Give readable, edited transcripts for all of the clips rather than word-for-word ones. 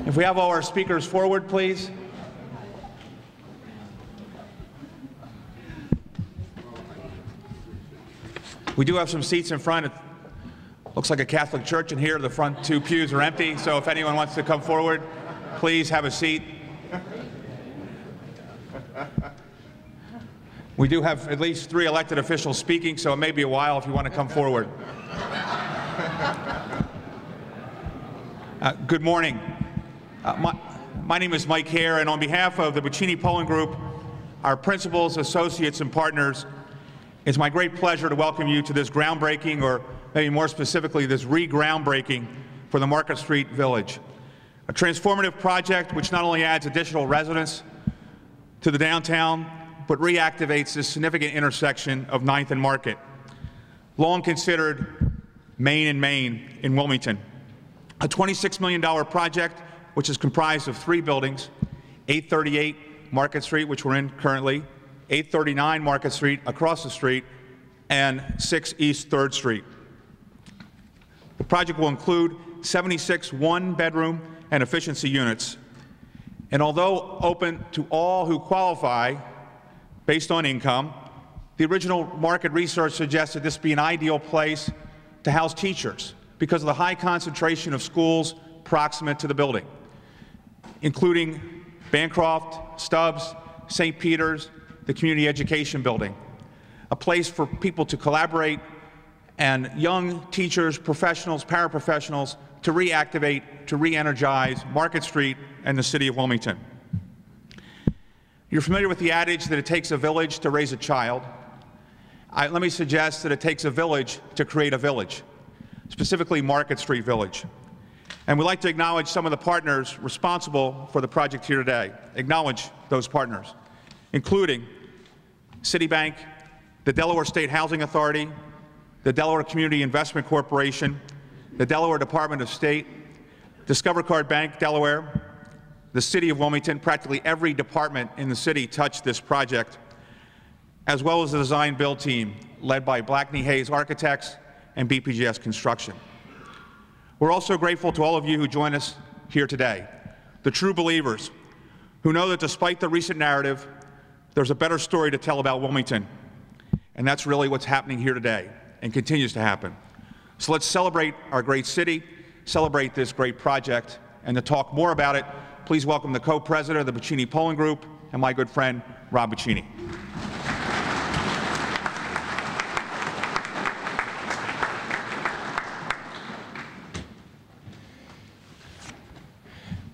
If we have all our speakers forward, please. We do have some seats in front. It looks like a Catholic church in here. The front two pews are empty, so if anyone wants to come forward, please have a seat. We do have at least 3 elected officials speaking, so it may be a while if you want to come forward. Good morning. My name is Mike Hare, and on behalf of the Buccini Polling Group, our principals, associates, and partners, it's my great pleasure to welcome you to this groundbreaking, or maybe more specifically, this re-groundbreaking for the Market Street Village. A transformative project which not only adds additional residents to the downtown, but reactivates this significant intersection of 9th and Market, long considered Main and Main in Wilmington. A $26 million project which is comprised of 3 buildings, 838 Market Street, which we're in currently, 839 Market Street across the street, and 6 East 3rd Street. The project will include 76 one-bedroom and efficiency units. And although open to all who qualify based on income, the original market research suggested this be an ideal place to house teachers because of the high concentration of schools proximate to the building, including Bancroft, Stubbs, St. Peter's, the Community Education Building, a place for people to collaborate and young teachers, professionals, paraprofessionals to reactivate, to re-energize Market Street and the city of Wilmington. You're familiar with the adage that it takes a village to raise a child. Let me suggest that it takes a village to create a village, specifically Market Street Village. And we'd like to acknowledge some of the partners responsible for the project here today. Acknowledge those partners, including Citibank, the Delaware State Housing Authority, the Delaware Community Investment Corporation, the Delaware Department of State, Discover Card Bank, Delaware, the City of Wilmington. Practically every department in the city touched this project, as well as the design-build team led by Blackney Hayes Architects and BPGS Construction. We're also grateful to all of you who join us here today, the true believers who know that despite the recent narrative, there's a better story to tell about Wilmington. And that's really what's happening here today and continues to happen. So let's celebrate our great city, celebrate this great project, and to talk more about it, please welcome the co-president of the Buccini Polling Group and my good friend, Rob Buccini.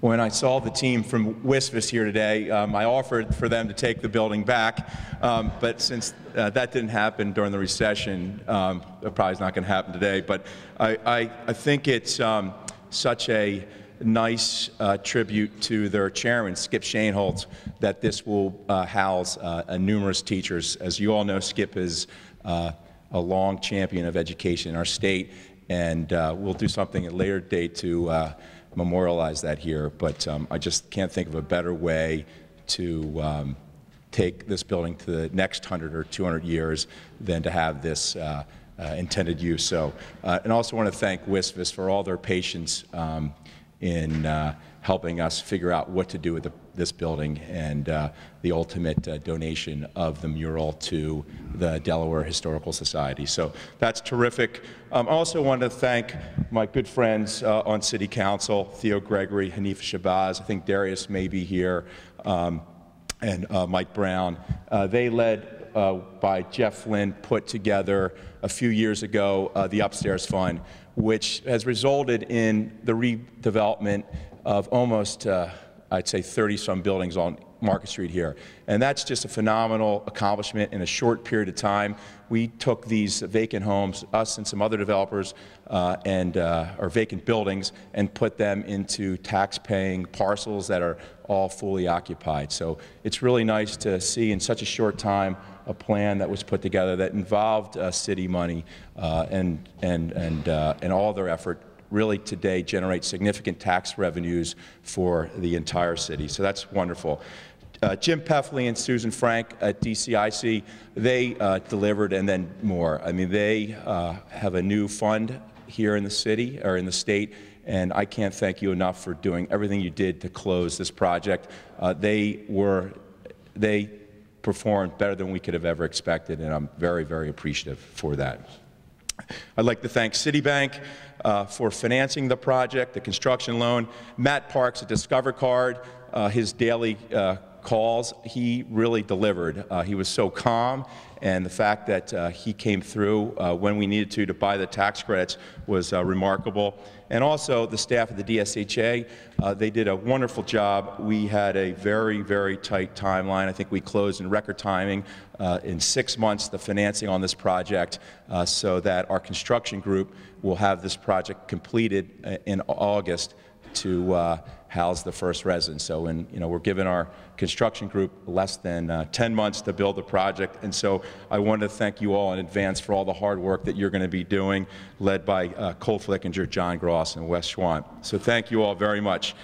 When I saw the team from WSFS here today, I offered for them to take the building back, but since that didn't happen during the recession, it probably is not going to happen today. But I think it's such a nice tribute to their chairman, Skip Shaneholtz, that this will house numerous teachers. As you all know, Skip is a long champion of education in our state, and we'll do something at a later date to memorialize that here, but I just can't think of a better way to take this building to the next 100 or 200 years than to have this intended use. So, and also want to thank WSFS for all their patience in helping us figure out what to do with this building and the ultimate donation of the mural to the Delaware Historical Society. So that's terrific. I also want to thank my good friends on City Council, Theo Gregory, Hanifa Shabazz, I think Darius may be here, and Mike Brown. They led by Jeff Flynn put together a few years ago the Upstairs Fund, which has resulted in the redevelopment of almost, I'd say, 30-some buildings on Market Street here. And that's just a phenomenal accomplishment in a short period of time. We took these vacant homes, us and some other developers, or vacant buildings, and put them into tax-paying parcels that are all fully occupied. So it's really nice to see in such a short time a plan that was put together that involved city money and all their effort really today generates significant tax revenues for the entire city. So that's wonderful. Jim Peffley and Susan Frank at DCIC, they delivered and then more. I mean, they have a new fund here in the city, or in the state, and I can't thank you enough for doing everything you did to close this project. They performed better than we could have ever expected, and I'm very, very appreciative for that. I'd like to thank Citibank for financing the project, the construction loan, Matt Parks at Discover Card, his daily calls, he really delivered. He was so calm, and the fact that he came through when we needed to buy the tax credits was remarkable. And also the staff at the DSHA, they did a wonderful job. We had a very, very tight timeline. I think we closed in record timing in 6 months, the financing on this project, so that our construction group will have this project completed in August to house the first residents. So we're giving our construction group less than 10 months to build the project. And so I want to thank you all in advance for all the hard work that you're going to be doing, led by Cole Flickinger, John Gross, and Wes Schwant. So thank you all very much.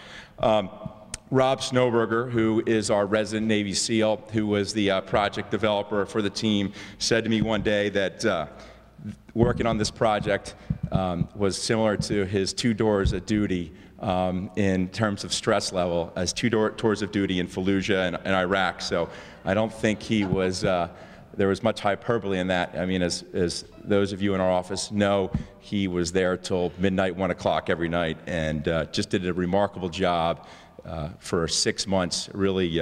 Rob Snowberger, who is our resident Navy SEAL, who was the project developer for the team, said to me one day that working on this project was similar to his 2 tours of duty in terms of stress level as 2 tours of duty in Fallujah and Iraq. So I don't think he was, there was much hyperbole in that. I mean, as those of you in our office know, he was there till midnight, 1 o'clock every night, and just did a remarkable job for 6 months, really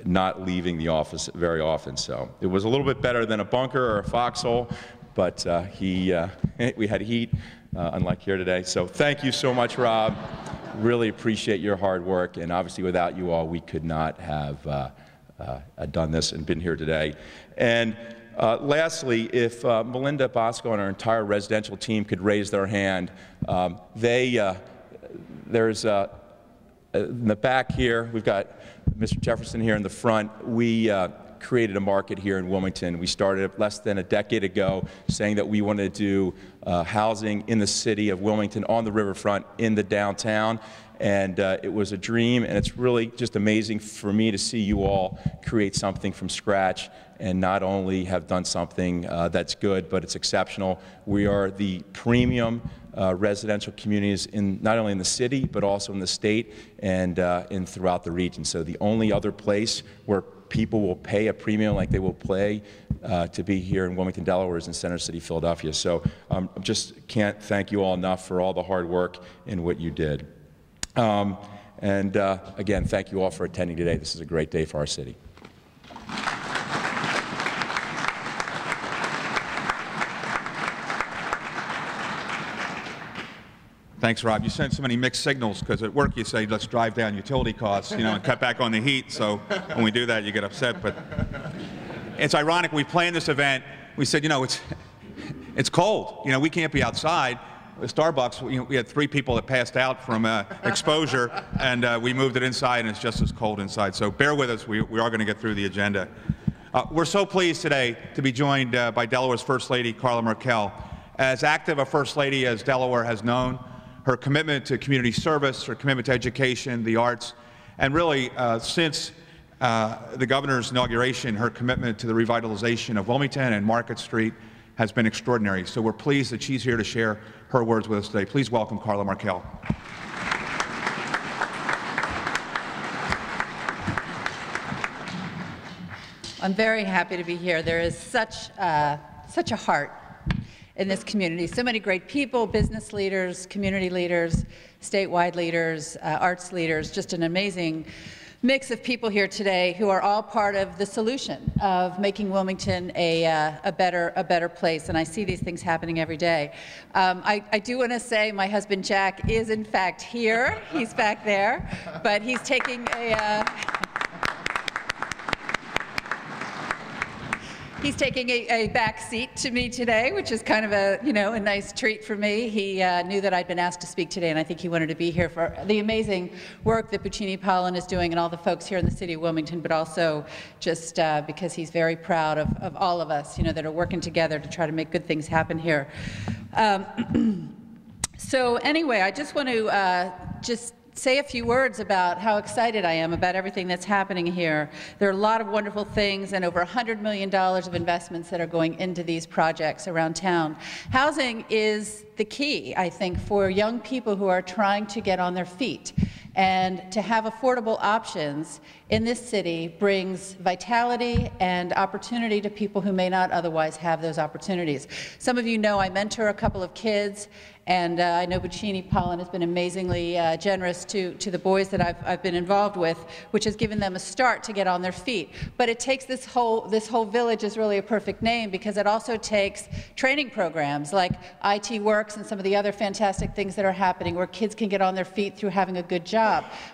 not leaving the office very often. So it was a little bit better than a bunker or a foxhole, but we had heat, unlike here today. So thank you so much, Rob. Really appreciate your hard work, and obviously without you all, we could not have done this and been here today. And lastly, if Melinda Bosco and our entire residential team could raise their hand, there's in the back here, we've got Mr. Jefferson here in the front. We created a market here in Wilmington. We started less than a decade ago saying that we wanted to do housing in the city of Wilmington on the riverfront in the downtown. And it was a dream, and it's really just amazing for me to see you all create something from scratch and not only have done something that's good, but it's exceptional. We are the premium residential communities not only in the city, but also in the state and throughout the region. So the only other place where people will pay a premium like they will pay to be here in Wilmington, Delaware is in Center City, Philadelphia. So just can't thank you all enough for all the hard work and what you did. Again, thank you all for attending today. This is a great day for our city. Thanks, Rob. You sent so many mixed signals because at work you say, let's drive down utility costs, and cut back on the heat. So when we do that, you get upset. But it's ironic. We planned this event. We said, it's cold. We can't be outside. At Starbucks, we had 3 people that passed out from exposure, and we moved it inside, and it's just as cold inside. So bear with us. We are going to get through the agenda. We're so pleased today to be joined by Delaware's First Lady, Carla Merkel. As active a First Lady as Delaware has known, her commitment to community service, her commitment to education, the arts, and really since the governor's inauguration, her commitment to the revitalization of Wilmington and Market Street has been extraordinary. So we're pleased that she's here to share her words with us today. Please welcome Carla Merkel. I'm very happy to be here. There is such a heart in this community. So many great people, business leaders, community leaders, statewide leaders, arts leaders, just an amazing mix of people here today who are all part of the solution of making Wilmington a better place. And I see these things happening every day. I do want to say my husband Jack is in fact here. He's back there, but he's taking He's taking a back seat to me today, which is kind of a nice treat for me. He knew that I'd been asked to speak today, and I think he wanted to be here for the amazing work that Buccini Pollen is doing and all the folks here in the city of Wilmington, but also just because he's very proud of all of us, that are working together to try to make good things happen here. So anyway, I just want to just say a few words about how excited I am about everything that's happening here. There are a lot of wonderful things and over $100 million of investments that are going into these projects around town. Housing is the key, I think, for young people who are trying to get on their feet. And to have affordable options in this city brings vitality and opportunity to people who may not otherwise have those opportunities. Some of you know I mentor a couple of kids, and I know WITN Channel has been amazingly generous to the boys that I've been involved with, which has given them a start to get on their feet. But it takes this whole village is really a perfect name, because it also takes training programs like IT Works and some of the other fantastic things that are happening where kids can get on their feet through having a good job.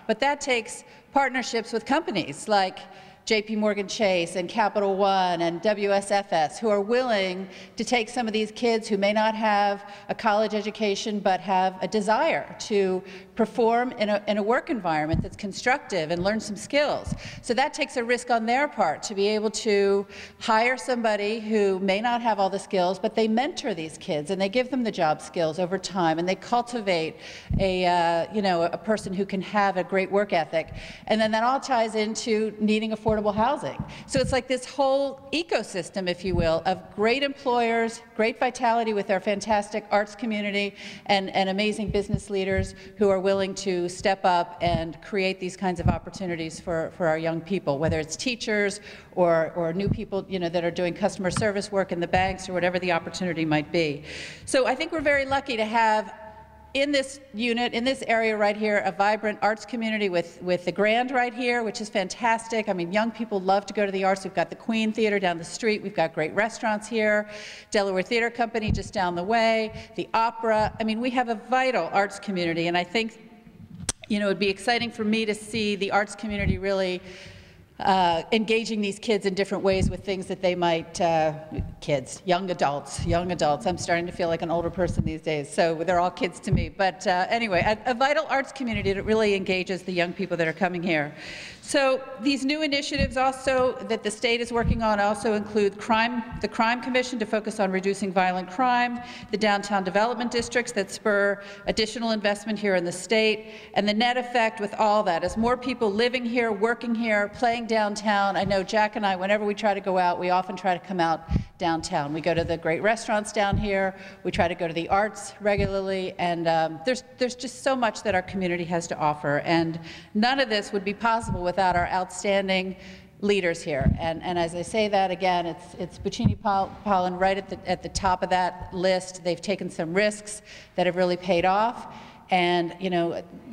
But that takes partnerships with companies like JP Chase and Capital One and WSFS, who are willing to take some of these kids who may not have a college education but have a desire to perform in a work environment that's constructive and learn some skills. So that takes a risk on their part to be able to hire somebody who may not have all the skills, but they mentor these kids and they give them the job skills over time, and they cultivate a person who can have a great work ethic. And then that all ties into needing affordable housing. So it's like this whole ecosystem, if you will, of great employers, great vitality with our fantastic arts community, and amazing business leaders who are willing to step up and create these kinds of opportunities for our young people, whether it's teachers or new people that are doing customer service work in the banks or whatever the opportunity might be. So I think we're very lucky to have in this unit, in this area right here, a vibrant arts community with the Grand right here, which is fantastic. I mean, young people love to go to the arts. We've got the Queen Theater down the street. We've got great restaurants here. Delaware Theater Company just down the way. The opera. I mean, we have a vital arts community, and I think, it would be exciting for me to see the arts community really engaging these kids in different ways with things that they might, young adults. I'm starting to feel like an older person these days, so they're all kids to me. But anyway, a vital arts community that really engages the young people that are coming here. So these new initiatives also that the state is working on also include the Crime Commission to focus on reducing violent crime, the downtown development districts that spur additional investment here in the state, and the net effect with all that is more people living here, working here, playing downtown. I know Jack and I, whenever we try to go out, we often try to come out downtown. We go to the great restaurants down here. We try to go to the arts regularly, and there's just so much that our community has to offer, and none of this would be possible without our outstanding leaders here. And as I say that again, it's WITN Channel right at the top of that list. They've taken some risks that have really paid off. And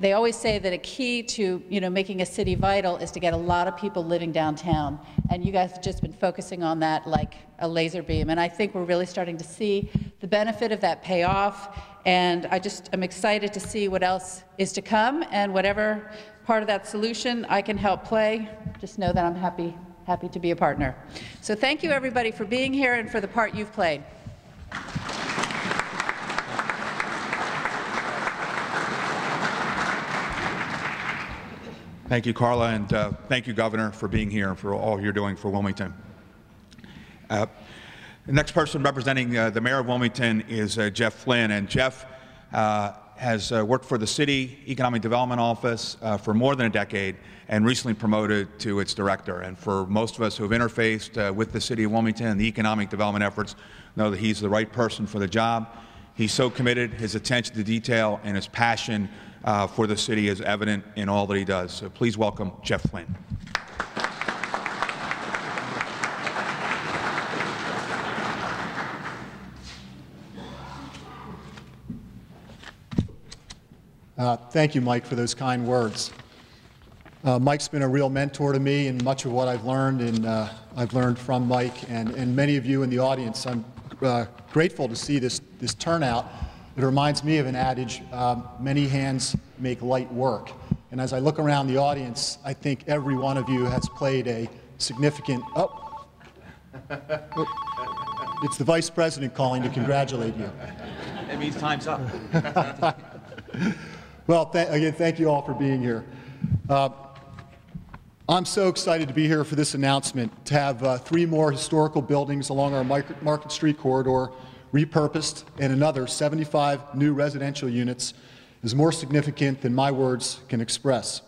they always say that a key to making a city vital is to get a lot of people living downtown. And you guys have just been focusing on that like a laser beam. And I think we're really starting to see the benefit of that pay off. And I'm excited to see what else is to come, and whatever part of that solution I can help play, just know that I'm happy to be a partner. So thank you everybody for being here and for the part you've played. Thank you, Carla, and thank you, Governor, for being here and for all you're doing for Wilmington. The next person representing the Mayor of Wilmington is Jeff Flynn, and Jeff has worked for the City Economic Development Office for more than a decade and recently promoted to its director. And for most of us who have interfaced with the City of Wilmington and the economic development efforts, know that he's the right person for the job. He's so committed, his attention to detail and his passion for the city is evident in all that he does. So please welcome Jeff Flynn. Thank you, Mike, for those kind words. Mike's been a real mentor to me, and much of what I've learned, and I've learned from Mike and many of you in the audience. I'm grateful to see this turnout. It reminds me of an adage, many hands make light work. And as I look around the audience, I think every one of you has played a significant, it's the Vice President calling to congratulate you. It means time's up. Well, again, thank you all for being here. I'm so excited to be here for this announcement, to have 3 more historical buildings along our Market Street corridor repurposed, and another 75 new residential units is more significant than my words can express.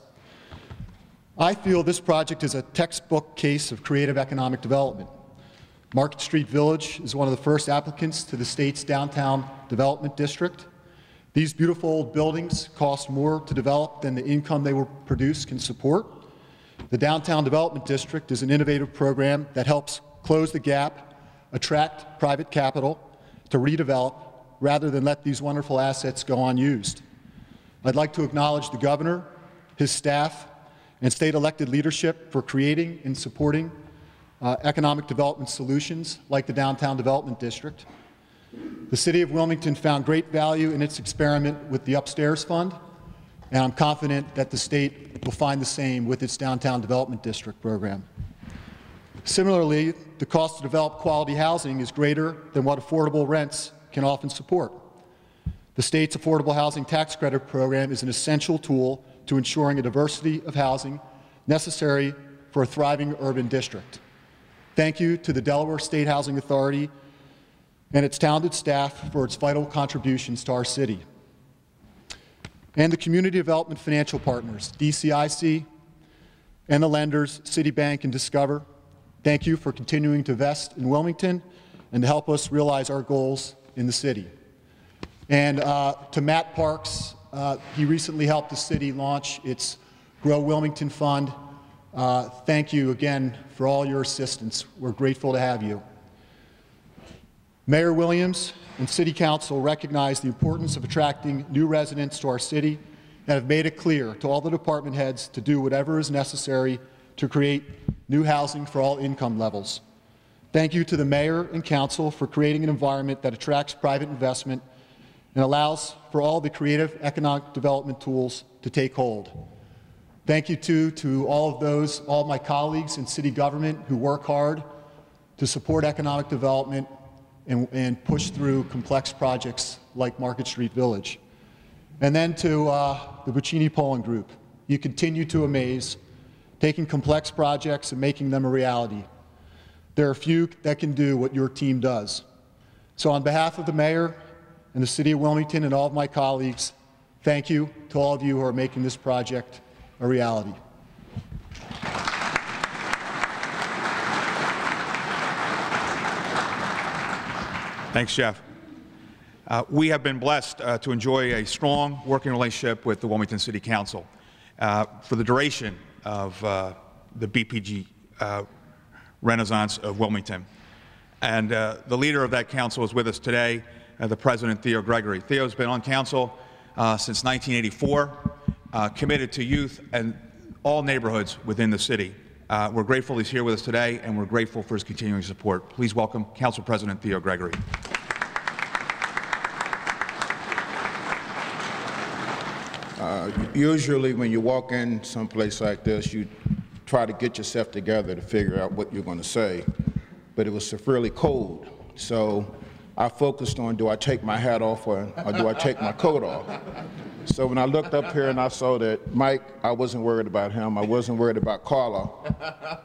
I feel this project is a textbook case of creative economic development. Market Street Village is one of the first applicants to the state's downtown development district. These beautiful old buildings cost more to develop than the income they will produce can support. The Downtown Development District is an innovative program that helps close the gap, attract private capital to redevelop rather than let these wonderful assets go unused. I'd like to acknowledge the governor, his staff, and state elected leadership for creating and supporting economic development solutions like the Downtown Development District. The City of Wilmington found great value in its experiment with the Upstairs Fund, and I'm confident that the state will find the same with its Downtown Development District program. Similarly, the cost to develop quality housing is greater than what affordable rents can often support. The state's Affordable Housing Tax Credit program is an essential tool to ensuring a diversity of housing necessary for a thriving urban district. Thank you to the Delaware State Housing Authority and its talented staff for its vital contributions to our city. And the community development financial partners, DCIC, and the lenders, Citibank and Discover, thank you for continuing to invest in Wilmington and to help us realize our goals in the city. And to Matt Parks, he recently helped the city launch its Grow Wilmington Fund. Thank you again for all your assistance. We're grateful to have you. Mayor Williams and City Council recognize the importance of attracting new residents to our city and have made it clear to all the department heads to do whatever is necessary to create new housing for all income levels. Thank you to the Mayor and Council for creating an environment that attracts private investment and allows for all the creative economic development tools to take hold. Thank you to all my colleagues in city government who work hard to support economic development and push through complex projects like Market Street Village. And then to the Buccini Polling Group. You continue to amaze, taking complex projects and making them a reality. There are few that can do what your team does. So on behalf of the Mayor and the City of Wilmington and all of my colleagues, thank you to all of you who are making this project a reality. Thanks, Jeff. We have been blessed to enjoy a strong working relationship with the Wilmington City Council for the duration of the BPG Renaissance of Wilmington. And the leader of that council is with us today, the President, Theo Gregory. Theo's been on council since 1984, committed to youth and all neighborhoods within the city. We're grateful he's here with us today, and we're grateful for his continuing support. Please welcome Council President Theo Gregory. Usually when you walk in someplace like this, you try to get yourself together to figure out what you're going to say, but it was severely cold. So I focused on, do I take my hat off or do I take my coat off? So when I looked up here and I saw that Mike, I wasn't worried about him. I wasn't worried about Carla.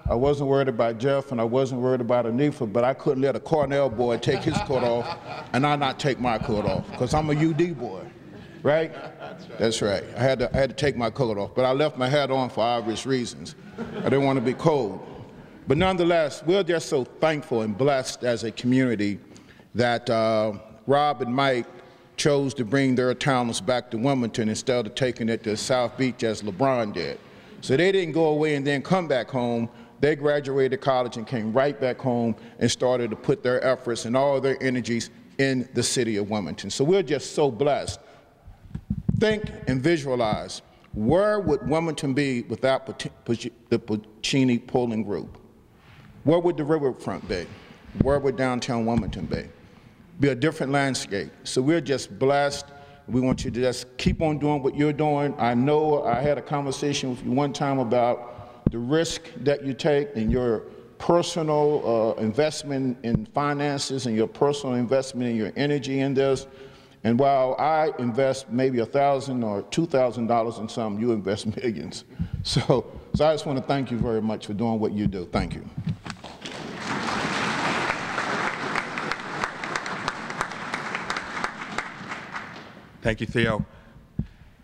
I wasn't worried about Jeff, and I wasn't worried about Anifa, but I couldn't let a Cornell boy take his coat off and I not take my coat off, because I'm a UD boy, right? That's right. I had to take my coat off, but I left my hat on for obvious reasons. I didn't want to be cold. But nonetheless, we're just so thankful and blessed as a community that Rob and Mike chose to bring their talents back to Wilmington instead of taking it to South Beach as LeBron did. So they didn't go away and then come back home. They graduated college and came right back home and started to put their efforts and all their energies in the city of Wilmington. So we're just so blessed. Think and visualize, where would Wilmington be without the Buccini Polling Group? Where would the riverfront be? Where would downtown Wilmington be? Be a different landscape. So we're just blessed. We want you to just keep on doing what you're doing. I know I had a conversation with you one time about the risk that you take and your personal investment in finances and your personal investment in your energy in this. And while I invest maybe $1,000 or $2,000 in something, you invest millions. So I just want to thank you very much for doing what you do. Thank you. Thank you, Theo.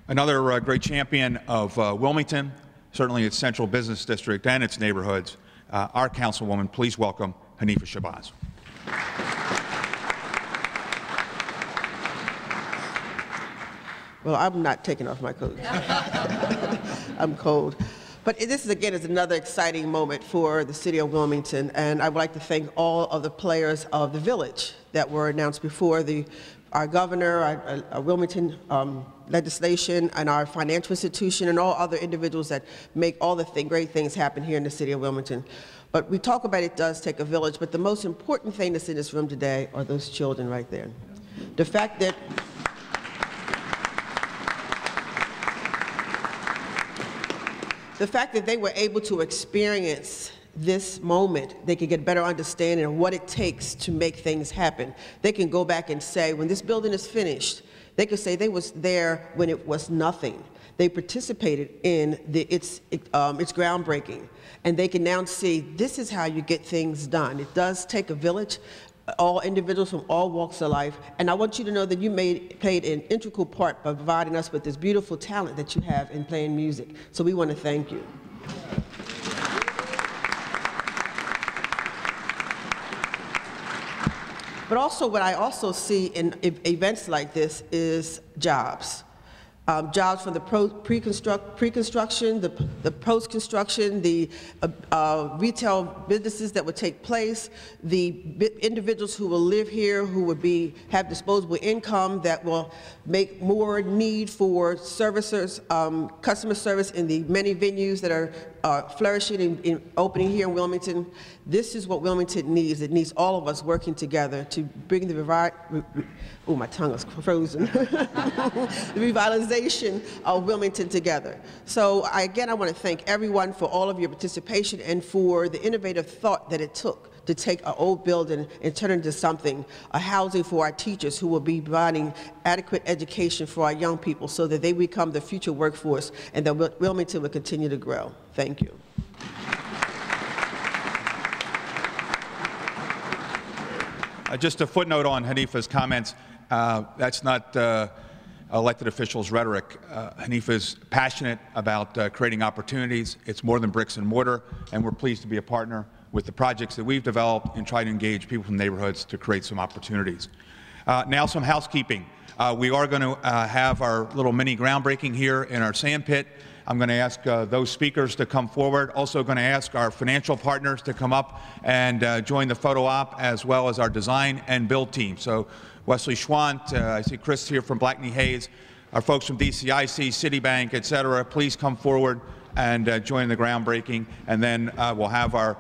Another great champion of Wilmington, certainly its central business district and its neighborhoods, our councilwoman. Please welcome Hanifa Shabazz. Well, I'm not taking off my coat. I'm cold. But this is, again, is another exciting moment for the city of Wilmington, and I would like to thank all of the players of the village that were announced before, our governor, our Wilmington legislation, and our financial institution, and all other individuals that make all the great things happen here in the city of Wilmington. But we talk about it does take a village, but the most important thing that's in this room today are those children right there. The fact that they were able to experience this moment, they could get better understanding of what it takes to make things happen. They can go back and say, when this building is finished, they could say they was there when it was nothing. They participated in its groundbreaking, and they can now see this is how you get things done. It does take a village, all individuals from all walks of life, and I want you to know that you played an integral part by providing us with this beautiful talent that you have in playing music. So we want to thank you. But also, what I also see in events like this is jobs. Jobs from the pre-construction, the post-construction, the retail businesses that would take place, the individuals who will live here, who would have disposable income that will make more need for servicers, customer service in the many venues that are flourishing and opening here in Wilmington. This is what Wilmington needs. It needs all of us working together to bring the oh, my tongue is frozen. The revitalization of Wilmington together. So again, I want to thank everyone for all of your participation and for the innovative thought that it took to take an old building and turn it into something, a housing for our teachers who will be providing adequate education for our young people so that they become the future workforce and that Wilmington will continue to grow. Thank you. Just a footnote on Hanifa's comments. That's not elected officials' rhetoric. Hanifa is passionate about creating opportunities. It's more than bricks and mortar, and we're pleased to be a partner with the projects that we've developed and try to engage people from neighborhoods to create some opportunities. Now some housekeeping. We are going to have our little mini groundbreaking here in our sand pit. I'm going to ask those speakers to come forward. Also going to ask our financial partners to come up and join the photo op, as well as our design and build team. So Wesley Schwant, I see Chris here from Blackney Hayes, our folks from DCIC, Citibank, et cetera, please come forward and join the groundbreaking. And then we'll have our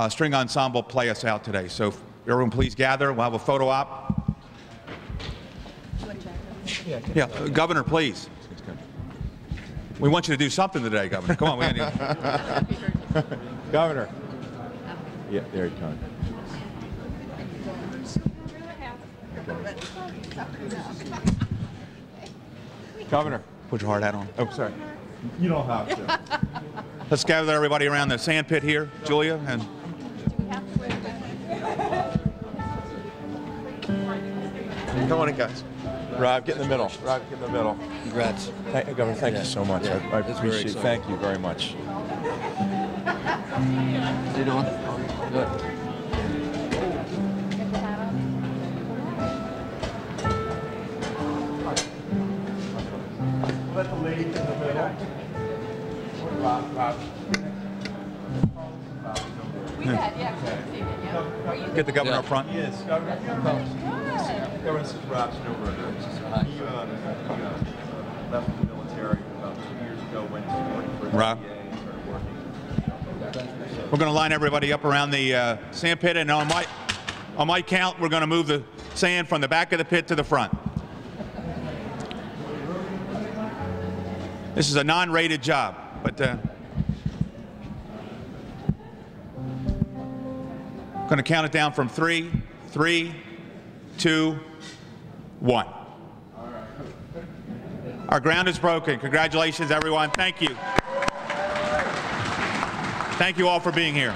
string ensemble play us out today. So everyone please gather. We'll have a photo op. Yeah, Governor, please. We want you to do something today, Governor. Come on. Governor. Yeah, there you go. Governor. Put your hard hat on. Oh, sorry. You don't have to. Let's gather everybody around the sand pit here. Julia and... Come on in, guys. Rob, get in the middle. Rob, get in the middle. Congrats. Governor, thank you so much. I appreciate it. Thank you very much. How you doing? Good. Let the lady in the middle. Rob. Get the governor up front. Yes, Governor. Governor, this is Rob Snowberg. He left the military about 2 years ago, went to work for Rob. VA and started working. We're going to line everybody up around the sand pit, and on my count, we're going to move the sand from the back of the pit to the front. This is a non-rated job, but going to count it down from 3, 2, 1. Our ground is broken. Congratulations, everyone. Thank you. Thank you all for being here.